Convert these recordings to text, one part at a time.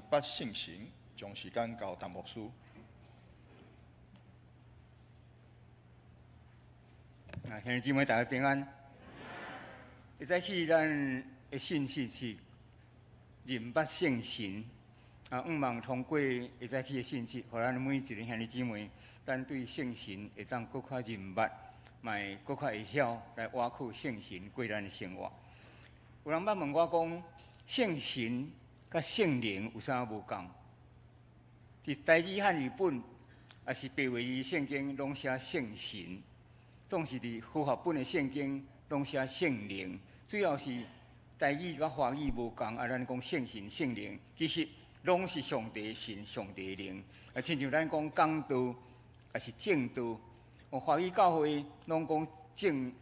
八圣神，将时间交陈牧师。兄弟姊妹，大家平安。会早起，咱的信息是认八圣神。希望通过会早起的信息，互咱每一个兄弟姊妹，咱对圣神会当搁较认捌，嘛会搁较会晓来挖苦圣神过咱的生活。有人捌问我讲，圣神甲圣灵有啥无共？伫台语汉语本，也是白话语圣经，拢写圣神。总是伫符合本的圣经，拢写圣灵。主要是台语甲华语无共，咱讲圣神、圣灵，其实拢是上帝神、上帝灵。亲像咱讲讲道，也是正道。华语教会拢讲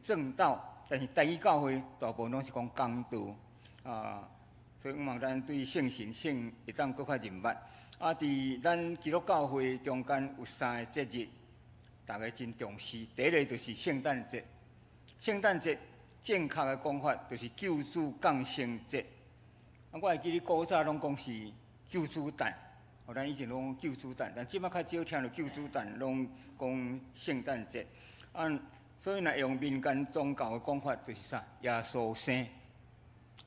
正道，但是台语教会大部分拢是讲讲道。所以希望咱对圣神、圣会当搁较认捌。伫咱基督教会中间有3个节日。大家真重视，第一个就是圣诞节。圣诞节正确的讲法就是救主降生节。我会记得古早拢讲是救主诞，咱以前拢救主诞，但即摆较少听到救主诞，拢讲圣诞节。所以若用民间宗教的讲法，就是啥？耶稣生，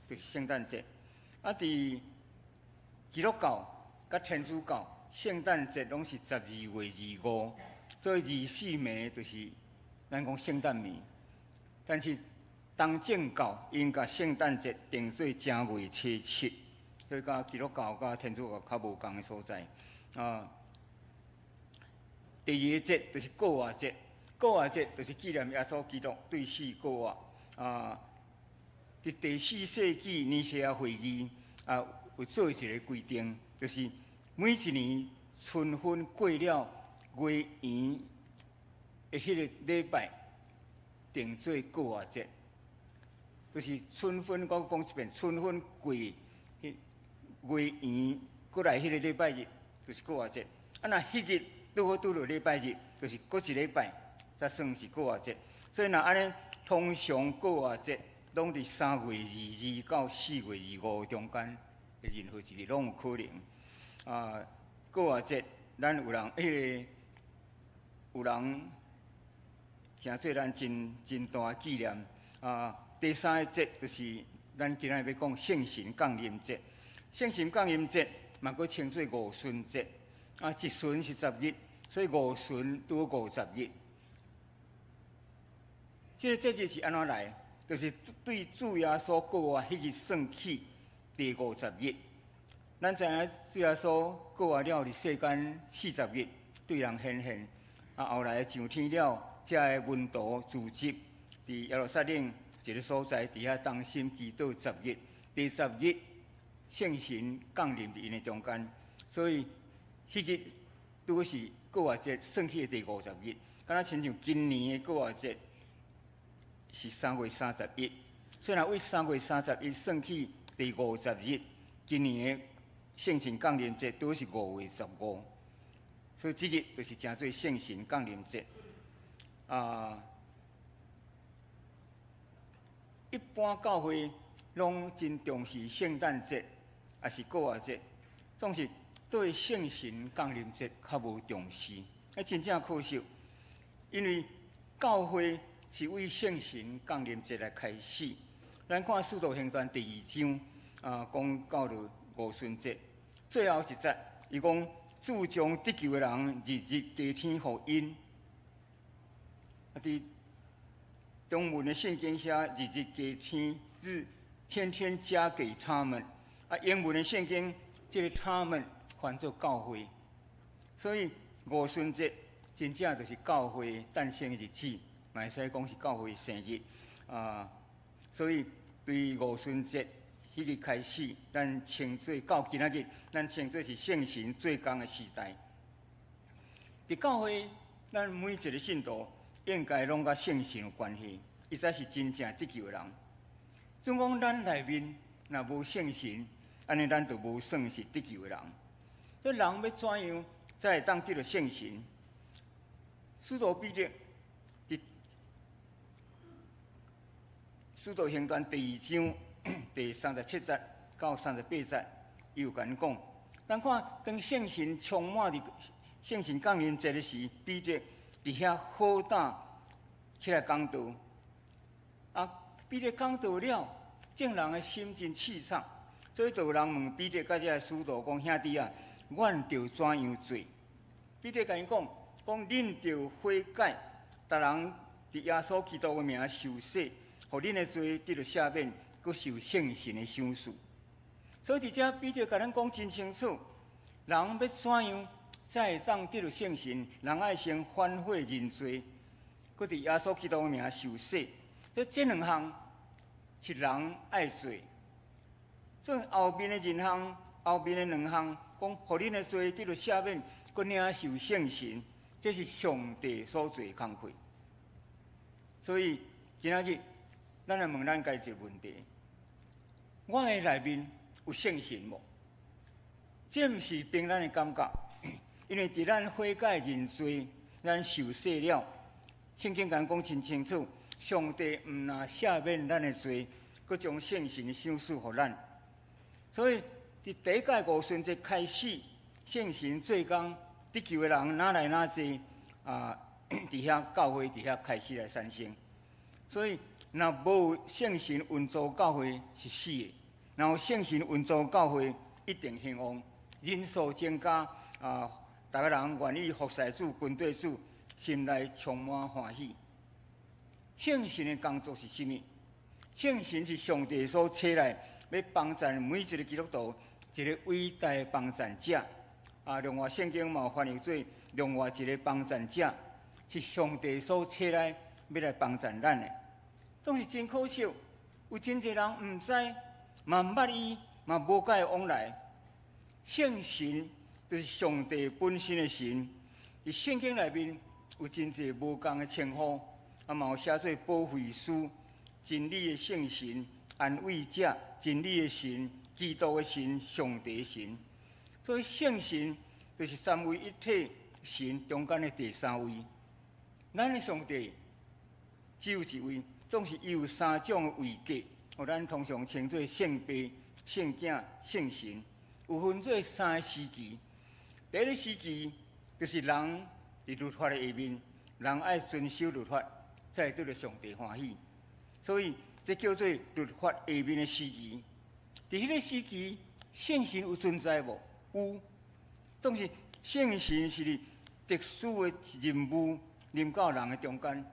就是圣诞节。伫基督教甲天主教，圣诞节拢是12月25。做24暝就是咱讲圣诞暝，但是东正教因甲圣诞节定做正月初7，所以甲基督教甲天主教较无共的所在。第2个节就是过活节，过活节就是纪念耶稣基督对死过活。伫第4世纪尼西亚会议有做一个规定，就是每一年春分过了。月圆的迄个礼拜，定做过活节，就是春分。我讲一遍，春分过，月圆过来迄个礼拜日，就是过活节。若迄日拄好拄到礼拜日，就是过一礼拜才算是过活节。所以若安尼，通常过活节拢伫3月22到4月25中间的任何一日拢有可能。过活节，咱有人有人诚做咱真大纪念。第3个节就是咱今仔要讲圣神降临节。圣神降临节嘛，佫称作五旬节。一旬是10日，所以五旬拄50日。这个节日是安怎来？就是对主耶稣过活迄日算起第50日。咱知影主耶稣过活了伫世间40日，对人显现。后来上天了，才会门徒聚集伫耶路撒冷一个所在，伫遐当心祈祷10日。第10日，圣神降临伫因的中间，所以迄日拄是过活节算起的第50日。敢若亲像今年的过活节是3月31，所以若为3月31算起第50日，今年的圣神降临节拄是5月15。所以即日就是称做圣神降临节。一般教会拢真重视圣诞节，也是过活节，总是对圣神降临节较无重视。真正可惜，因为教会是为圣神降临节来开始。咱看《使徒行传》第2章，讲到了五旬节，最后一节，伊讲。主将得救的人日日加添福音。伫中文的圣经写日日加添，天天加给他们。英文的圣经这个他们翻作教会。所以五旬节真正就是教会诞生的日子，嘛会使讲是教会生日。所以对五旬节。迄日开始，咱称作到今仔日，咱称作是圣神做工的时代。伫教会，咱每一个信徒应该拢甲圣神有关系，伊才是真正得救的人。总讲咱内面若无圣神，安尼咱就无算是得救的人。所以人要怎样才会当得到圣神？使徒彼得伫《使徒行传》第2章。第37节到38节，伊有甲咱讲，咱看当圣神充满伫圣神降临节的时，彼得伫遐好胆起来讲道。啊，彼得讲道了，众人的心真气畅，所以就有人问彼得甲这个使徒讲：兄弟啊，阮着怎样做？彼得甲因讲：恁着悔改，逐人伫耶稣基督的名受洗，互恁的罪得到赦免，佮受圣神的赏赐。所以伫遮彼得甲咱讲真清楚，人要怎样才会当得到圣神？人爱先反悔认罪，佮伫耶稣基督的名受洗。所以这两项是人爱做。所以后面的人项，后面的两项，讲互恁的罪得到赦免，佮领受圣神，这是上帝所做的工课。所以今仔日，咱来问咱家己一个问题：我的内面有圣神无？这毋是凭咱的感觉，因为伫咱悔改认罪，咱受洗了，圣经讲真清楚，上帝毋但赦免咱的罪，佮将圣神的赏赐予咱。所以伫第一届五旬节开始，圣神做工，地球的人哪来哪济伫遐教会伫遐开始来产生。所以若无圣神运作教会是死的，然后圣神运作教会一定兴旺，人数增加大家人愿意服侍主、军队主，心内充满欢喜。圣神的工作是甚物？圣神是上帝所差来，要帮助每一个基督徒，一个伟大的帮助者。另外圣经嘛有翻译做另外一个帮助者，是上帝所差来要来帮助咱的。总是真可惜，有真侪人毋知，嘛毋捌伊，嘛无甲伊往来。圣神就是上帝本身的神，伫圣经内面有真侪无共的称呼，嘛有写做保惠师、真理的圣神、安慰者、真理的神、基督的神、上帝的神。所以圣神就是三位一体神中间的第三位。咱的上帝只有一位，总是伊有三种的位格，互咱通常称作圣爸、圣子、圣神。有分做三个时期。第一个时期就是人伫律法的下面，人爱遵守律法，才会得到上帝欢喜。所以这叫做律法下面的时期。伫迄个时期，圣神有存在无？有，总是圣神是伫特殊的任务临到人的中间。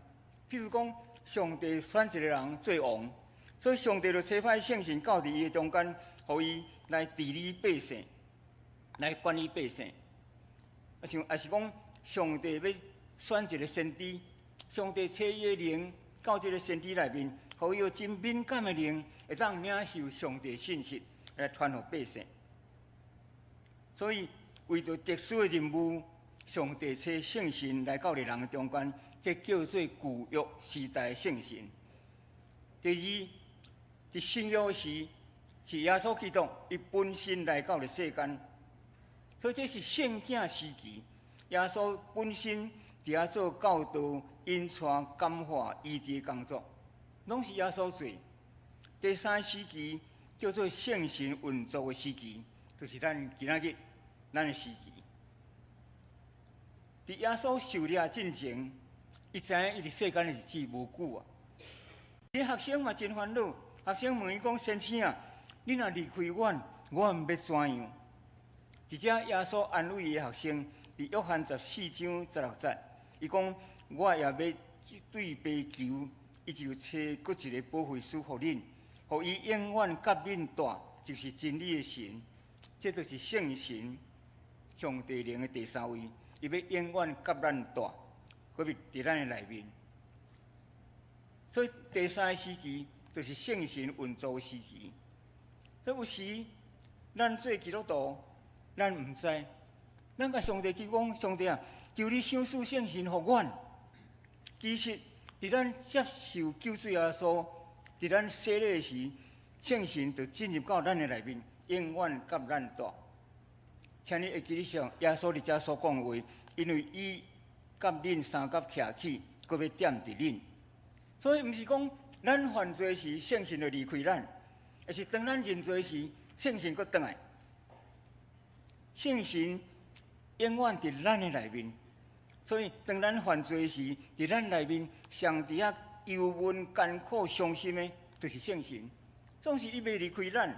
譬如讲，上帝选一个人做王，所以上帝就差派圣神到伫伊的中间，互伊来治理百姓，来管理百姓。也是讲，上帝要选一个先知，上帝差伊的灵到这个先知内面，互伊有真敏感的灵，会当领受上帝信息来传予百姓。所以，为着特殊的任务，上帝差圣神来到人的中间，这叫做旧约时代的圣神。第二，伫新约时，是耶稣基督伊本身来到了世间，所以这是圣子时期。耶稣本身伫遐做教导、引传、感化、医治工作，拢是耶稣做。第三时期叫做圣神运作的时期，就是咱今仔日咱的时期。伫耶稣受掠进前，伊知影伊伫世间的日子无久啊。伊学生嘛真烦恼，学生问伊讲：“先生啊，你若离开阮，我毋要怎样？”伫遮耶稣安慰伊的学生，伫约翰14章16节，伊讲：“我也要对爸求，伊就找搁一个保惠师互恁，互伊永远甲恁住，就是真理的神。这就是圣神，上帝灵的第三位，伊要永远甲咱住，搁伫咱的内面。所以第三个时期就是圣神运作的时期。所以有时咱做基督徒，咱毋知，咱甲上帝求讲：上帝啊，求你赏赐圣神互阮。其实，伫咱接受救主耶稣，伫咱洗礼时，圣神就进入到咱的内面，永远甲咱住。请你会记得上耶稣伫遮所讲的话，因为伊甲恁三角徛起，佮要点伫恁。所以，毋是讲咱犯罪时，圣神就离开咱，而是当咱认罪时，圣神佮转来。圣神永远伫咱的内面。所以当咱犯罪时，伫咱内面上伫遐忧闷、艰苦、伤心的，就是圣神。总是伊袂离开咱，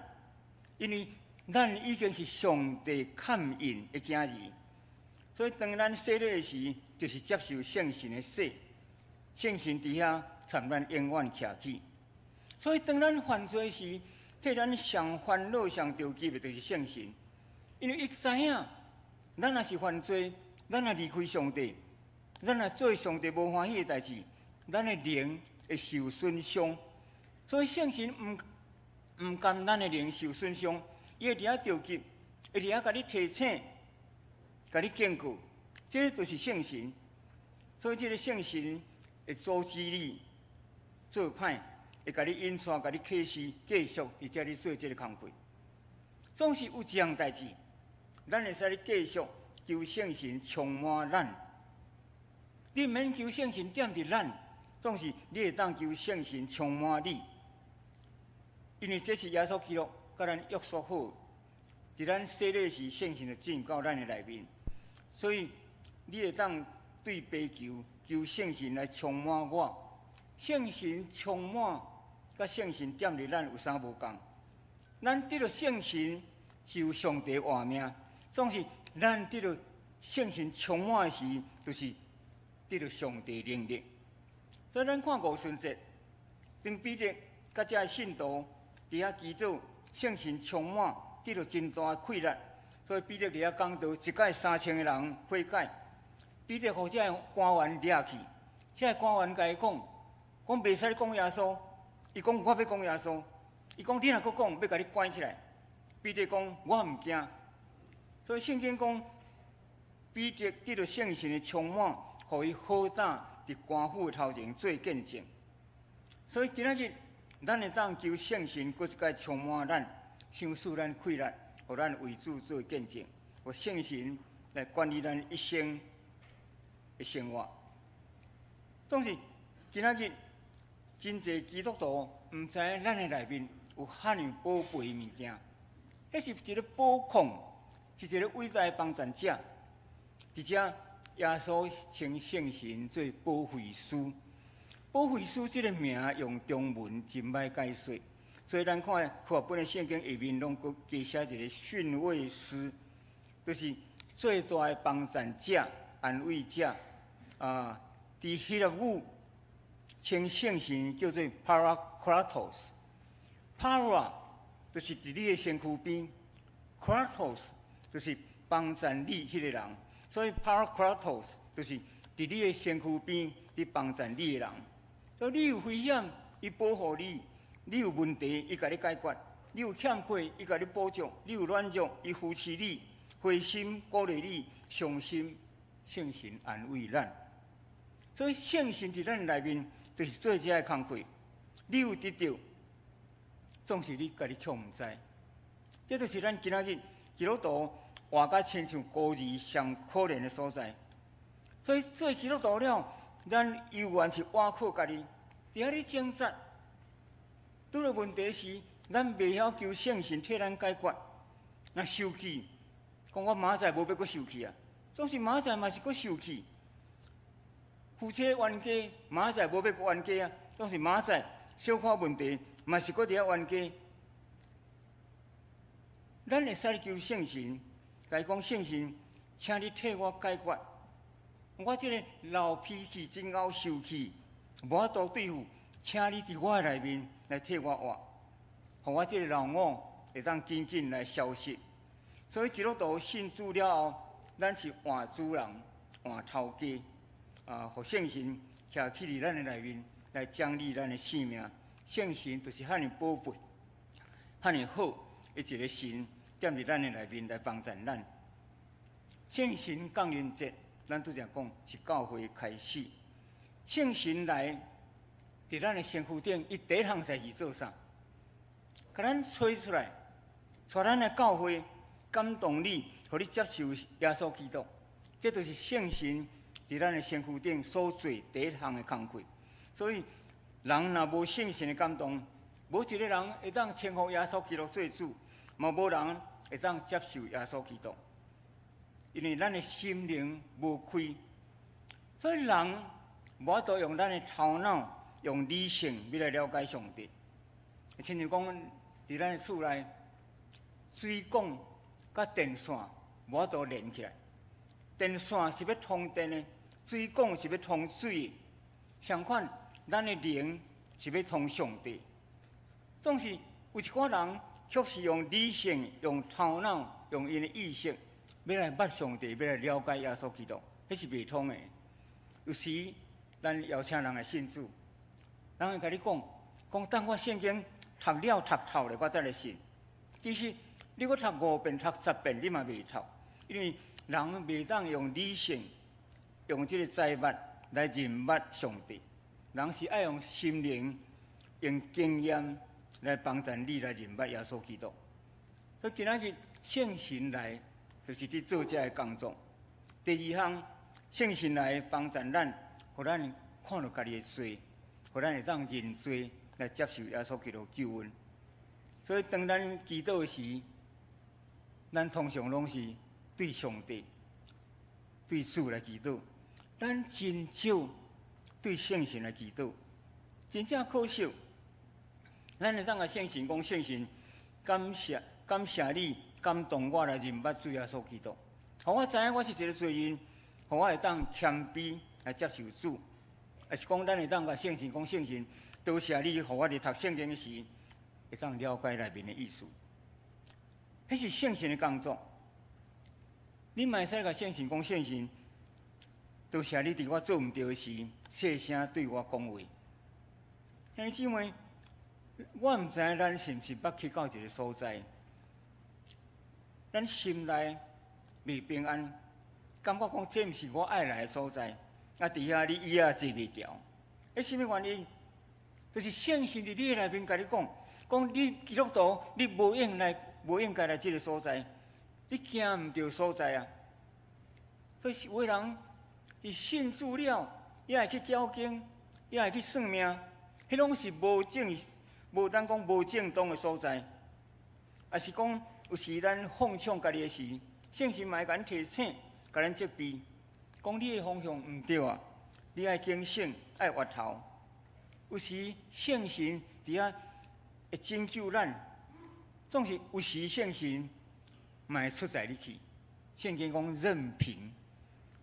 因为咱已经是上帝看印的囝儿。所以当咱洗礼时，就是接受圣神的洗，圣神伫遐参咱永远徛起。所以当咱犯罪时，替咱上烦恼、上着急的，就是圣神，因为伊知影，咱若是犯罪，咱若离开上帝，咱若做上帝无欢喜的代志，咱的灵会受损伤。所以圣神唔甘咱的灵受损伤，伊会伫遐着急，会伫遐甲你提醒，甲你警告，这就是圣神。所以这个圣神会阻止你做歹。会甲你引带，甲你启示，继续伫遮里做这个工课。总是有一样代志，咱会使咧继续求圣神充满咱。你毋免求圣神点伫咱，总是你会当求圣神充满你。因为这是耶稣基督甲咱约束好，伫咱洗礼时，圣神就进到咱的内面。所以你会当对爸求圣神来充满我。圣神充满，甲圣神点伫咱有啥无共？咱得到圣神是有上帝话命，总是咱得到圣神充满的时，就是得到上帝能力。所以咱看五旬节，当彼得甲遮信徒伫遐祈祷，圣神充满，得到真大的快乐。所以彼得伫遐讲到，一届3000个人悔改，彼得互遮官员掠去，遮官员甲伊讲。讲袂使讲耶稣，伊讲我要讲耶稣，伊讲你若搁讲，要甲你关起来。彼得讲我毋惊，所以圣经讲彼得得到圣神的充满，互伊好胆伫官府头前做见证。所以今仔日咱会当求圣神搁一届充满咱，想使咱快乐，互咱为主做见证，互圣神来管理咱一生的生活。总是今仔日。真侪基督徒毋知影咱的内面有遐样宝贝物件，迄是一个宝矿，是一个伟大的帮助者。伫遮，耶稣称圣神做保惠师。保惠师这个名用中文真歹解说，所以咱看福音本的圣经下面拢搁加写一个训慰师，就是最大的帮助者、安慰者。伫希腊语。称圣神叫做 Parakletos，Para 就是伫你的身躯边 ，Kratos 就是帮助你迄个人，所以 Parakletos 就是伫你的身躯边，伫帮助你的人。所以你有危险，伊保护你；你有问题，伊甲你解决；你有欠缺，伊甲你补足；你有软弱，伊扶持你；灰心鼓励你，伤心圣神安慰咱。所以圣神伫咱内面。就是做这个工课，你有得到，总是你家己却毋知。这就是咱今仔日基督徒活甲亲像孤儿上可怜的所在。所以做基督徒了，咱犹原是活靠家己，伫遐咧挣扎。拄着问题时，咱袂晓求圣神替咱解决。若受气，讲我明仔载无要阁受气啊，总是明仔载嘛是阁受气。夫妻冤家，明仔载无要冤家啊，总是明仔载小可问题，嘛是搁伫遐冤家。咱会使求圣神，甲伊讲圣神，请你替我解决。我这个闹脾气、真拗受气，无法度对付，请你伫我的内面来替我活，互我这个老我会当紧紧来消失。所以基督徒信主了后，咱是换主人、换头家。互圣神徛起伫咱的内面，来奖励咱的性命。圣神就是遐尼宝贝、遐尼好的一个神，踮伫咱的内面来帮助咱。圣神降临节，咱拄则讲是教会开始。圣神来伫咱的身躯顶，伊第一项代志做啥？甲咱吹出来，带咱的教会，感动你，互你接受耶稣基督。这就是圣神。伫咱的身躯顶所做第一项的工课，所以人若无圣神的感动，无一个人会当称呼耶稣基督做主，嘛无人会当接受耶稣基督。因为咱的心灵无开，所以人无法度用咱的头脑、用理性要来了解上帝。亲像讲，伫咱的厝内，水管甲电线无法度连起来，电线是要通电的，水管是要通水的。相反，咱的灵是要通上帝。总是有一寡人却是用理性、用头脑、用因的意识，要来捌上帝，要来了解耶稣基督，迄是袂通的。有时咱邀请人来信主，人会甲你讲，等我圣经读了读透了，我再来信。其实你搁读5遍、读10遍，你嘛袂透，因为人袂当用理性、用这个财物来认捌上帝。人是爱用心灵、用经验来帮助你来认捌耶稣基督。所以今仔日圣神来，就是伫做这个工作。第二项，圣神来帮助咱，互咱看到家己的罪，互咱会当认罪来接受耶稣基督救恩。所以当咱祈祷时，咱通常拢是对上帝、对主来祈祷，咱真少对圣神来祈祷。真正可惜，咱会当甲圣神讲，圣神感谢你感动我来认捌主耶稣基督，互我知影我是一个罪人，互我会当谦卑来接受主。也是讲咱会当甲圣神讲，圣神多谢你，互我伫读圣经时会当了解内面的意思。迄是圣神的工作。你嘛会使甲圣神讲，圣神多谢你伫我做毋对时细声对我讲话。兄弟姊妹，我毋知影咱是毋是捌去到一个所在，咱心内未平安，感觉讲这毋是我爱来的所在，啊，伫遐你椅仔坐袂牢。迄什么原因？就是圣神伫你内面甲你讲你基督徒，你无应该来这个所在，你行毋对所在啊。所以有个人伊信主了，也会去交经，也会去算命，迄拢是无咱讲无正当的所在。也是讲有时咱放纵家己的时，圣神嘛会甲咱提醒，甲咱责备，讲你的方向毋对啊，你爱警醒，爱回头。有时圣神伫遐会拯救咱，总是有时圣神嘛会出在你去。圣经讲任凭，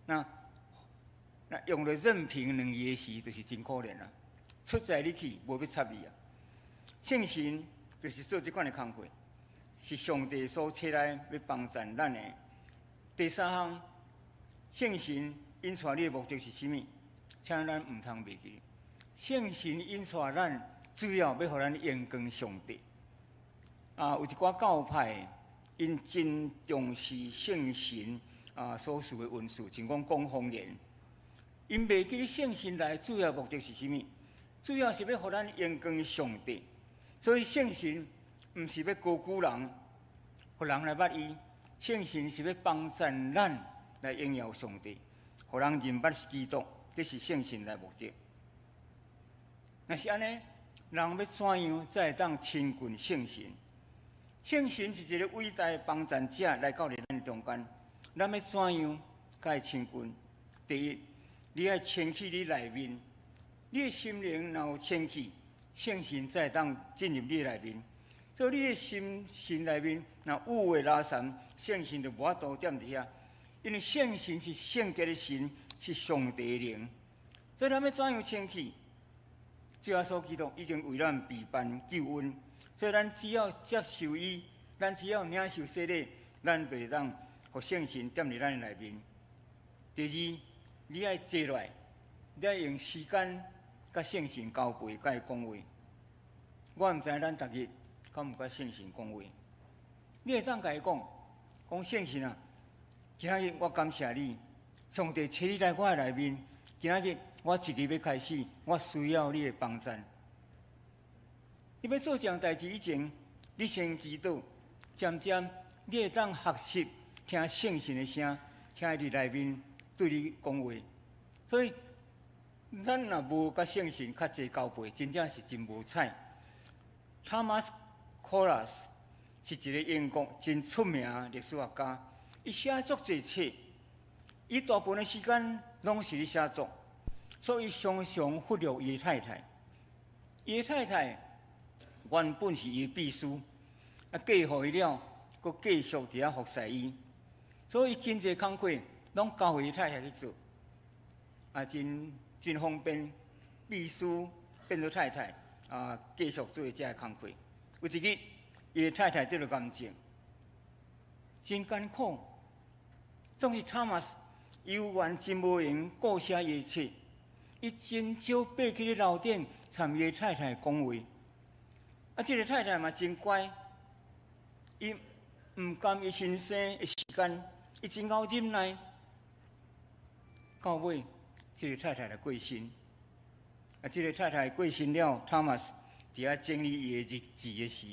那用了任凭2字的时，就是真可怜啊！出在你去，无要插你啊！圣神就是做这款的工作，是上帝所差来要帮助咱的。第三项，圣神引带你的目的是什么？请咱毋通袂记。圣神引带咱，主要要互咱延光上帝。有一寡教派，因真重视圣神所属的文字，像讲方言。因袂记圣神来主要目的是什么？主要是要互咱延光上帝。所以圣神毋是要高举人，互人来捌伊。圣神是要帮助咱来荣耀上帝，互人认捌基督，这是圣神的目的。若是安尼，人要怎样才会当亲近圣神？圣神是一个伟大的帮助者来到咱中间，咱要怎样甲伊亲近？第一，你要清气你内面，你的心灵若有清气，圣神才会当进入你内面。所以你的心内面若污秽拉散，圣神就无法度踮伫遐，因为圣神是圣洁的神，是上帝的灵。所以咱要怎样清气？主耶稣基督已经为咱备办救恩，所以咱只要接受伊，咱只要领受洗礼，咱就会当互圣神踮伫咱的内面。第二，你爱坐落来，你爱用时间甲圣神交陪，甲伊讲话。我毋知咱逐日敢有甲圣神讲话？你会当甲伊讲圣神啊，今仔日我感谢你，上帝找你来我的内面，今仔日我一日要开始，我需要你的帮助。你要做这样代志以前，你先祈祷，渐渐你会当学习听圣神的声，听伊伫内面对你讲话。所以，咱若无甲圣神较济交陪，真正是真无彩。Thomas Aquinas 是一个英国真出名的历史学家，伊写作侪册，伊大部分的时间拢是咧写作，所以伊常常忽略伊的太太。伊的太太原本是伊的秘书，啊，嫁互伊了，佮继续伫遐服侍伊，所以真侪工课拢交予伊太太去做，啊，真方便。秘书变做太太，啊，继续做遮个工课。有一日，伊的太太得了癌症，真艰苦。总是托马斯犹原真无闲顾写伊的册，伊真少爬去咧楼顶参伊的太太讲话。啊，这个太太嘛真乖，伊唔甘伊先生的时间，伊真够忍耐。到尾，这个太太来过身。啊，这个太太过身了，托马斯伫遐整理伊的日志的时，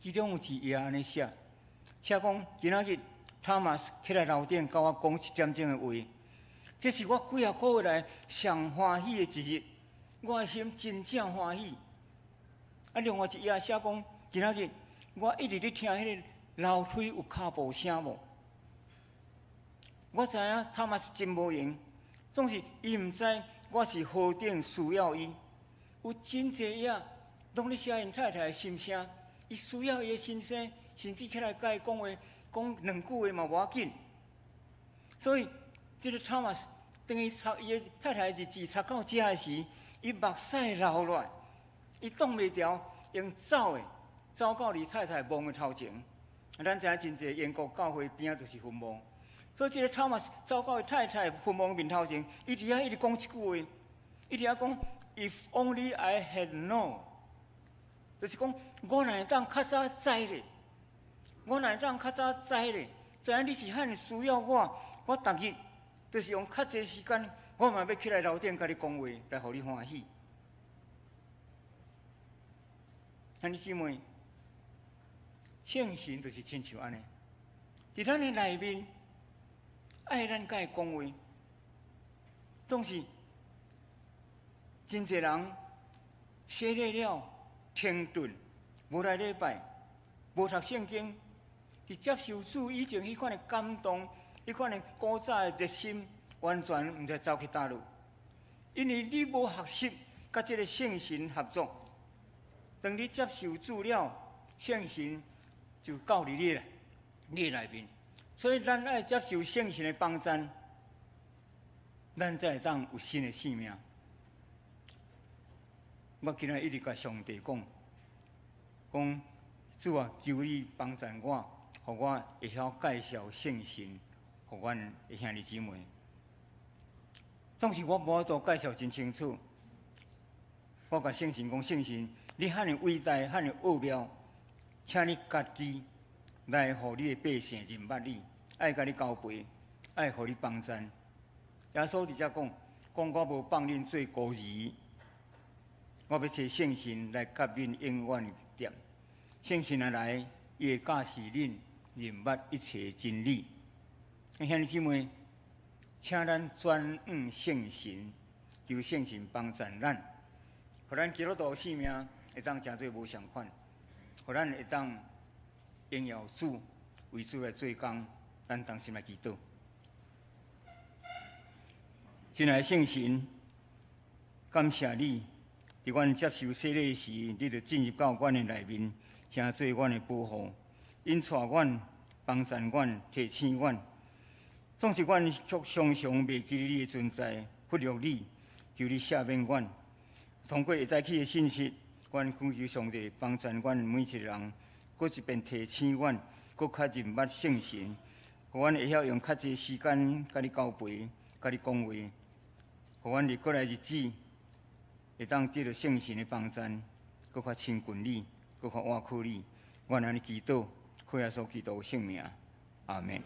其中有一页安尼写，写讲今仔日托马斯起来楼顶，甲我讲1点钟的话，这是我几啊个月来上欢喜的一日，我的心真正欢喜。啊，另外一页写讲今仔日我一直咧听迄个楼梯有脚步声无？我知影托马斯真无闲，总是伊毋知。我是何等需要伊，有真侪页拢咧写因太太的心声，伊需要伊的先生，甚至起来甲伊讲话，讲2句话嘛无要紧。所以，这个托马斯等于读伊的太太的日志读到遮的时，伊目屎流落来，伊挡袂牢，用走到离太太墓的头前。咱知影真侪英国教会边仔就是坟墓。所以，这个托马斯走到伊太太坟墓面头前，伊伫遐一直讲一句话，伊伫遐讲 ：“If only I had known。”就是讲，我若会当较早知咧，我若会当较早知咧，知影你是遐需要我，我逐日就是用较济时间，我嘛要起来楼顶甲你讲话，来互你欢喜。兄弟姊妹，圣神就是亲像安尼，伫咱的内面。爱咱甲伊讲话，总是真侪人洗礼了停顿，无来礼拜，无读圣经，伫接受主以前迄款的感动，迄款的古早的热心，完全毋知走去倒落。因为你无学习甲这个圣神合作，当你接受主了，圣神就到你你内面。所以，咱爱接受圣神的帮助，咱才会当有新的生命。我今日一直甲上帝讲主啊，求你帮助我，互我会晓介绍圣神，互阮的兄弟姊妹。总是我无法度介绍真清楚。我甲圣神讲，圣神，你遐尼伟大，遐尼奥妙，请你家己。来，互你的百姓认捌你，爱甲你交陪，爱互你帮助。耶稣伫遮讲我无放恁做孤儿，我要找圣神来甲恁永远点。圣神啊来，伊会教示恁认捌一切真理。兄弟姊妹，请咱转向圣神，求圣神帮助咱，互咱基督徒生命会当诚做无相款，互咱会当。荣耀主，为主来做工，咱同心来祈祷。亲爱的圣神，感谢你，伫阮接受洗礼时，你就进入到阮的内面，成做阮的保护，引带阮、帮助阮、提醒阮。总是阮却常常袂记你的存在，忽略你，求你赦免阮。通过会早起的信息，阮恳求上帝帮助阮每一个人。搁一遍提醒阮，搁较认捌圣神，互阮会晓用较济时间甲你交陪，甲你讲话，互阮日过来日子会当得到圣神的帮助，搁较亲近你，搁较倚靠你。阮安尼祈祷，靠耶稣基督圣名，阿门。